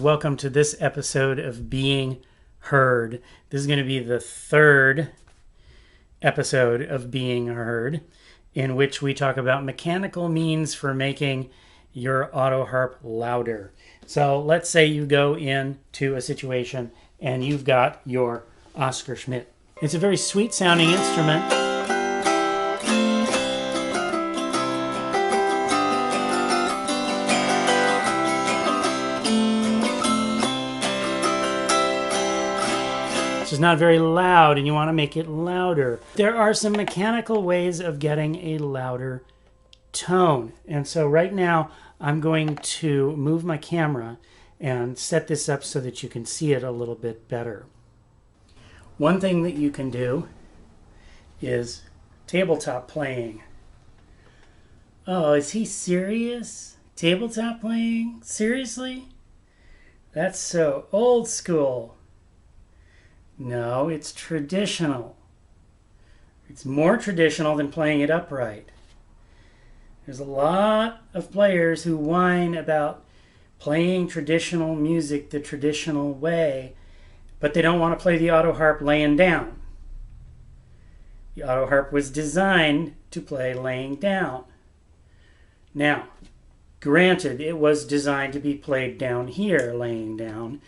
Welcome to this episode of Being Heard. This is going to be the third episode of Being Heard, in which we talk about mechanical means for making your autoharp louder. So let's say you go into a situation and you've got your Oscar Schmidt. It's a very sweet sounding instrument. It's not very loud and you want to make it louder. There are some mechanical ways of getting a louder tone. And so right now I'm going to move my camera and set this up so that you can see it a little bit better. One thing that you can do is tabletop playing. Oh, is he serious? Tabletop playing? Seriously? That's so old school. No, it's traditional. It's more traditional than playing it upright. There's a lot of players who whine about playing traditional music the traditional way, but they don't want to play the autoharp laying down. The autoharp was designed to play laying down. Now, granted, it was designed to be played down here, laying down,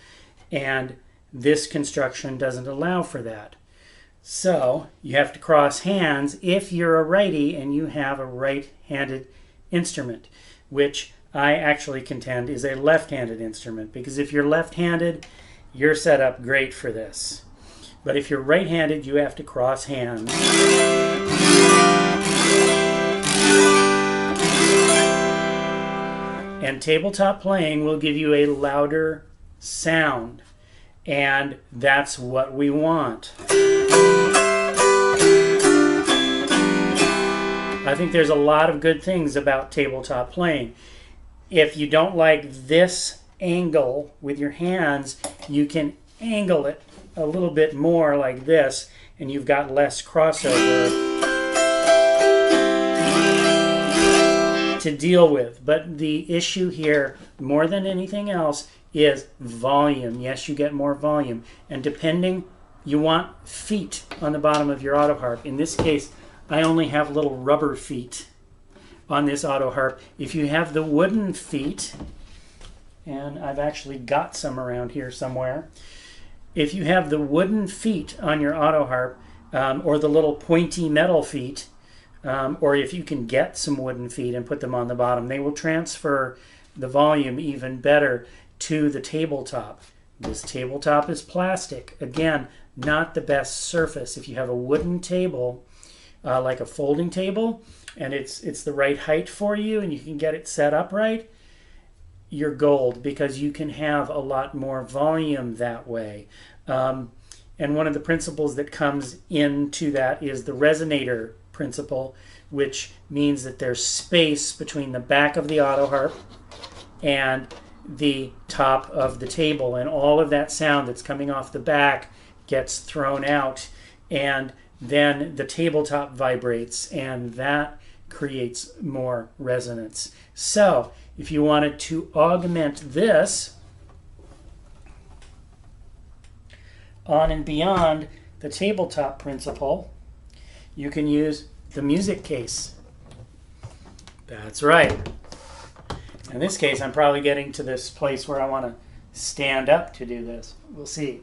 and this construction doesn't allow for that. So you have to cross hands if you're a righty and you have a right-handed instrument, which I actually contend is a left-handed instrument, because if you're left-handed, you're set up great for this. But if you're right-handed, you have to cross hands. And tabletop playing will give you a louder sound. And that's what we want. I think there's a lot of good things about tabletop playing. If you don't like this angle with your hands, you can angle it a little bit more like this, and you've got less crossover to deal with. But the issue here, more than anything else, is volume. Yes, you get more volume. And depending, you want feet on the bottom of your autoharp. In this case, I only have little rubber feet on this autoharp. If you have the wooden feet, and I've actually got some around here somewhere, if you have the wooden feet on your autoharp, or the little pointy metal feet, or if you can get some wooden feet and put them on the bottom, they will transfer the volume even better to the tabletop. This tabletop is plastic. Again, not the best surface. If you have a wooden table, like a folding table, and it's the right height for you and you can get it set up right, you're gold, because you can have a lot more volume that way. And one of the principles that comes into that is the Resonator principle, which means that there's space between the back of the autoharp and the top of the table, and all of that sound that's coming off the back gets thrown out, and then the tabletop vibrates, and that creates more resonance. So if you wanted to augment this on and beyond the tabletop principle, you can use the music case. That's right. In this case, I'm probably getting to this place where I want to stand up to do this. We'll see.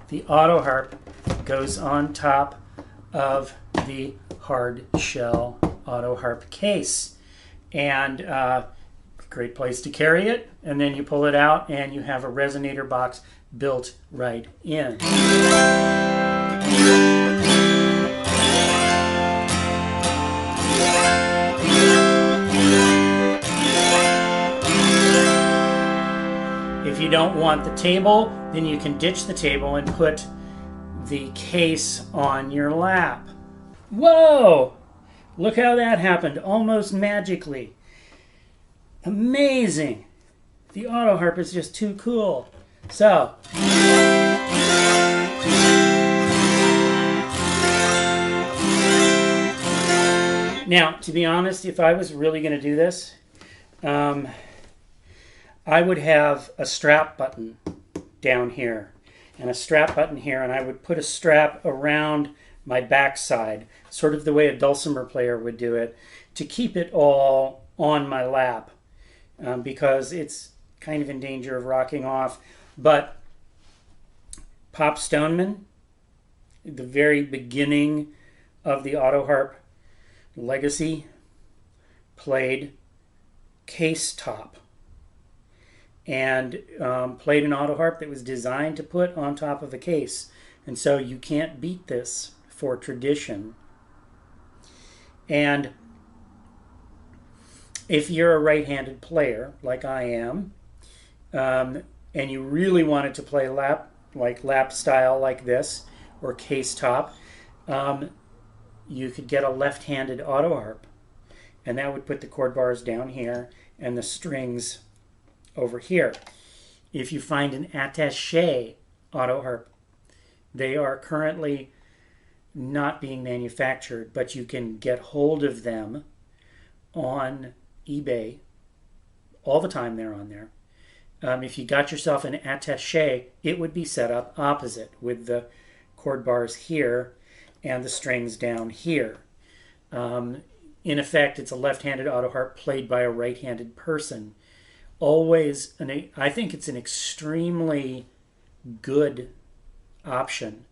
The autoharp goes on top of the hard shell autoharp case. And great place to carry it. And then you pull it out and you have a resonator box built right in. If you don't want the table, then you can ditch the table and put the case on your lap. Whoa! Look how that happened, almost magically. Amazing! The autoharp is just too cool. So, now, to be honest, if I was really going to do this, I would have a strap button down here and a strap button here, and I would put a strap around my backside, sort of the way a dulcimer player would do it, to keep it all on my lap, because it's kind of in danger of rocking off. But Pop Stoneman, the very beginning of the Autoharp legacy, played case top, and played an Autoharp that was designed to put on top of a case. And so you can't beat this for tradition. And if you're a right-handed player, like I am, and you really wanted to play lap style like this, or case top, you could get a left-handed Autoharp, and that would put the chord bars down here and the strings over here. If you find an attaché Autoharp, they are currently not being manufactured, but you can get hold of them on eBay. All the time they're on there. If you got yourself an attaché, it would be set up opposite, with the chord bars here and the strings down here. In effect, it's a left-handed Autoharp played by a right-handed person. I think it's an extremely good option,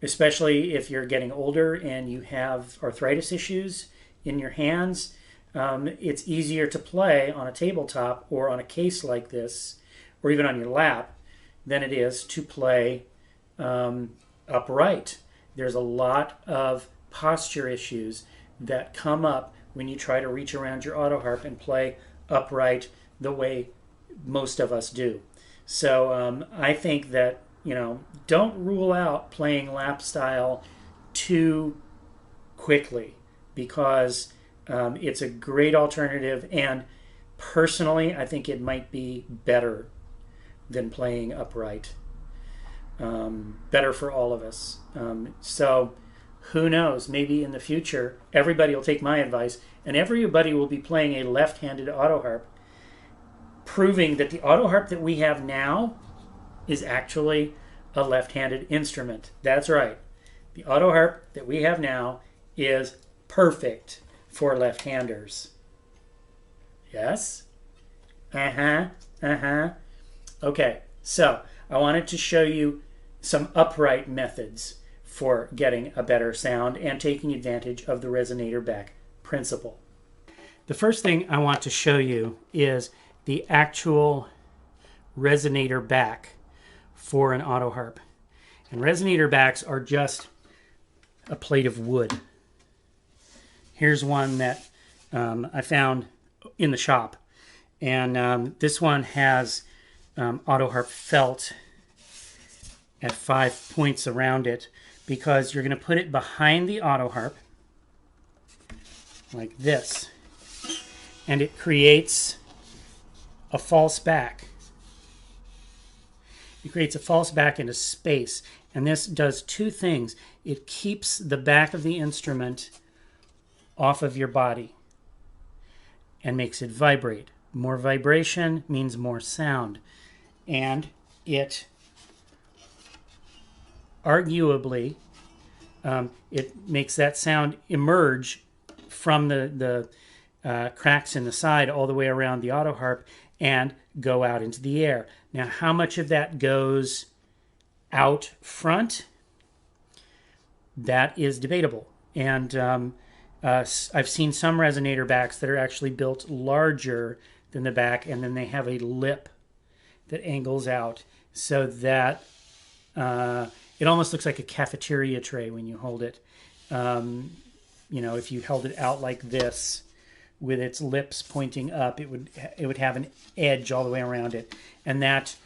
especially if you're getting older and you have arthritis issues in your hands. It's easier to play on a tabletop or on a case like this, or even on your lap, than it is to play upright. There's a lot of posture issues that come up when you try to reach around your Autoharp and play upright the way most of us do. So I think that, don't rule out playing lap style too quickly, because it's a great alternative, and personally I think it might be better than playing upright. Better for all of us. So who knows, maybe in the future everybody will take my advice and everybody will be playing a left-handed Autoharp, proving that the Autoharp that we have now is actually a left-handed instrument. That's right. The Autoharp that we have now is perfect for left-handers. Yes? Okay, so I wanted to show you some upright methods for getting a better sound and taking advantage of the resonator back principle. The first thing I want to show you is the actual resonator back for an Autoharp. And resonator backs are just a plate of wood. Here's one that I found in the shop, and this one has Autoharp felt at 5 points around it, because you're going to put it behind the Autoharp like this, and it creates a false back. It creates a false back into space, and this does two things. It keeps the back of the instrument off of your body and makes it vibrate. More vibration means more sound, and it arguably it makes that sound emerge from the cracks in the side all the way around the Autoharp and go out into the air. Now, how much of that goes out front? That is debatable. And I've seen some resonator backs that are actually built larger than the back, and then they have a lip that angles out so that it almost looks like a cafeteria tray when you hold it. If you held it out like this with its lips pointing up, it would have an edge all the way around it, and that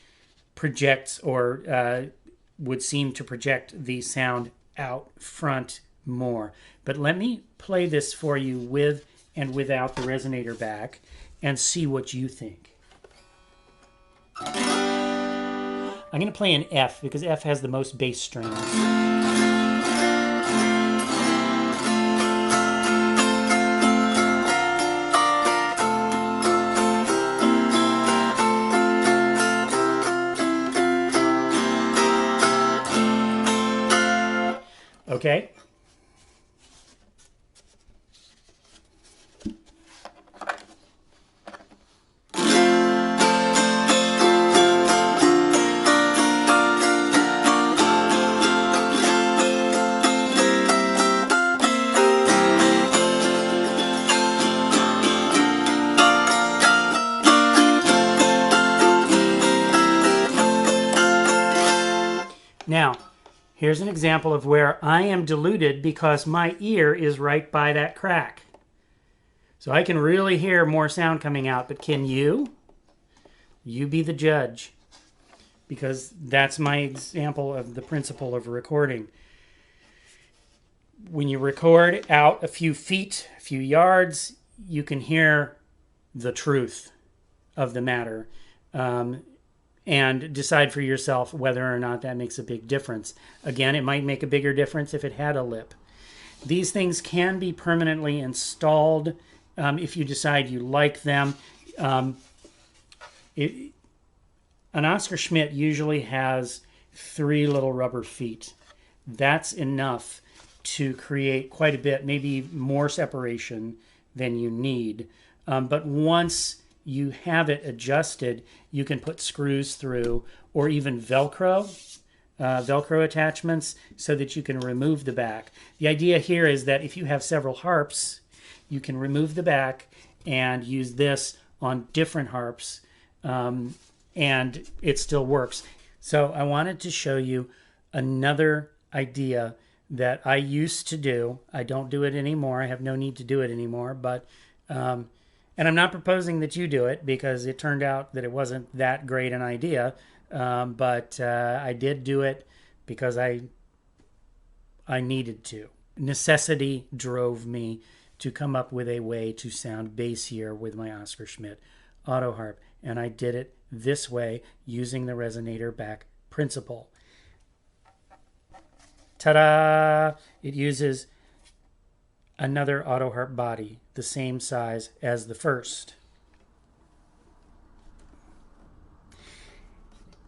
projects, or would seem to project, the sound out front more. But let me play this for you with and without the resonator back and see what you think. I'm going to play an F because F has the most bass strings. Okay. Now, here's an example of where I am diluted because my ear is right by that crack. So I can really hear more sound coming out, but can you? You be the judge, because that's my example of the principle of recording. When you record out a few feet, a few yards, you can hear the truth of the matter. And decide for yourself whether or not that makes a big difference. Again, it might make a bigger difference if it had a lip. These things can be permanently installed if you decide you like them. An Oscar Schmidt usually has 3 little rubber feet. That's enough to create quite a bit, maybe more separation than you need. But once you have it adjusted, you can put screws through, or even Velcro attachments, so that you can remove the back. The idea here is that if you have several harps, you can remove the back and use this on different harps, and it still works. So I wanted to show you another idea that I used to do. I don't do it anymore. I have no need to do it anymore, but and I'm not proposing that you do it, because it turned out that it wasn't that great an idea. But I did do it because I needed to. Necessity drove me to come up with a way to sound bassier with my Oscar Schmidt Autoharp. And I did it this way, using the resonator back principle. Ta-da! It uses another Autoharp body, the same size as the first.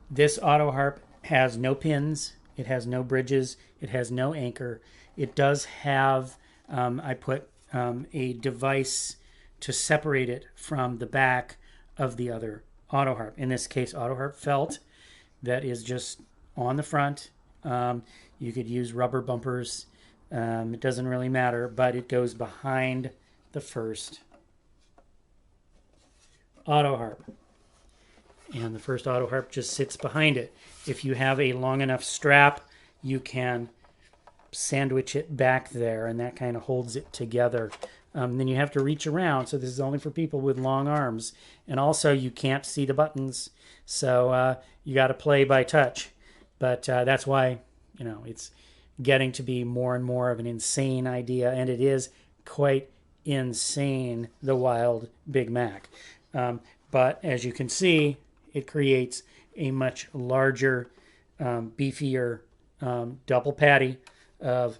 This Autoharp has no pins, it has no bridges, it has no anchor. It does have, I put a device to separate it from the back of the other Autoharp. In this case, Autoharp felt that is just on the front. You could use rubber bumpers. It doesn't really matter, but it goes behind the first Autoharp. And the first Autoharp just sits behind it. If you have a long enough strap, you can sandwich it back there, and that kind of holds it together. Then you have to reach around, so this is only for people with long arms. And also, you can't see the buttons, so you got to play by touch. But that's why, it's getting to be more and more of an insane idea, and it is quite insane, the Wild Big Mac. But as you can see, it creates a much larger, beefier double patty of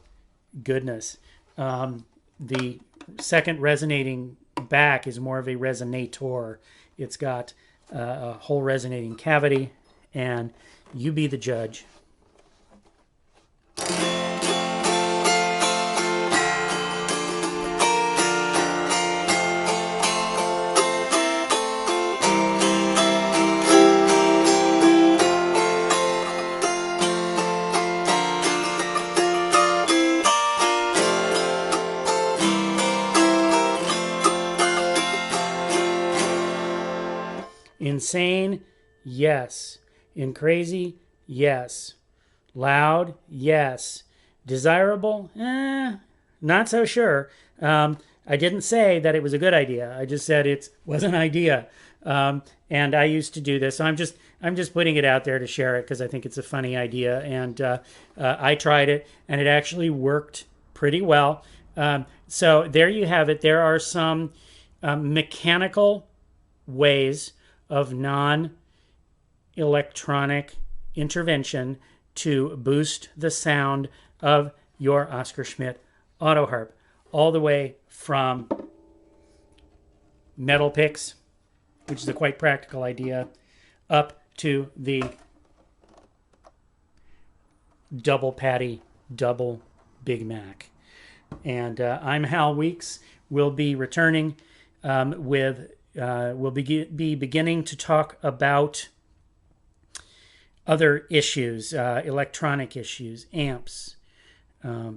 goodness. The second resonating back is more of a resonator. It's got a whole resonating cavity, and you be the judge. Insane? Yes. In crazy? Yes. Loud? Yes. Desirable? Not so sure. I didn't say that it was a good idea. I just said it was an idea. And I used to do this. So I'm just putting it out there to share it because I think it's a funny idea. And I tried it, and it actually worked pretty well. So there you have it. There are some mechanical ways of non-electronic intervention to boost the sound of your Oscar Schmidt Autoharp, all the way from metal picks, which is a quite practical idea, up to the double patty, double Big Mac. And I'm Hal Weeks. We'll be returning we'll be beginning to talk about other issues, electronic issues, amps,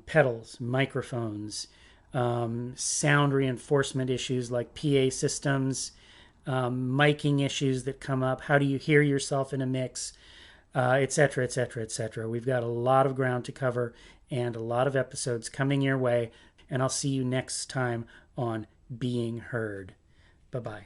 pedals, microphones, sound reinforcement issues like PA systems, miking issues that come up. How do you hear yourself in a mix, etc., etc., etc. We've got a lot of ground to cover and a lot of episodes coming your way. And I'll see you next time on Being Heard. Bye-bye.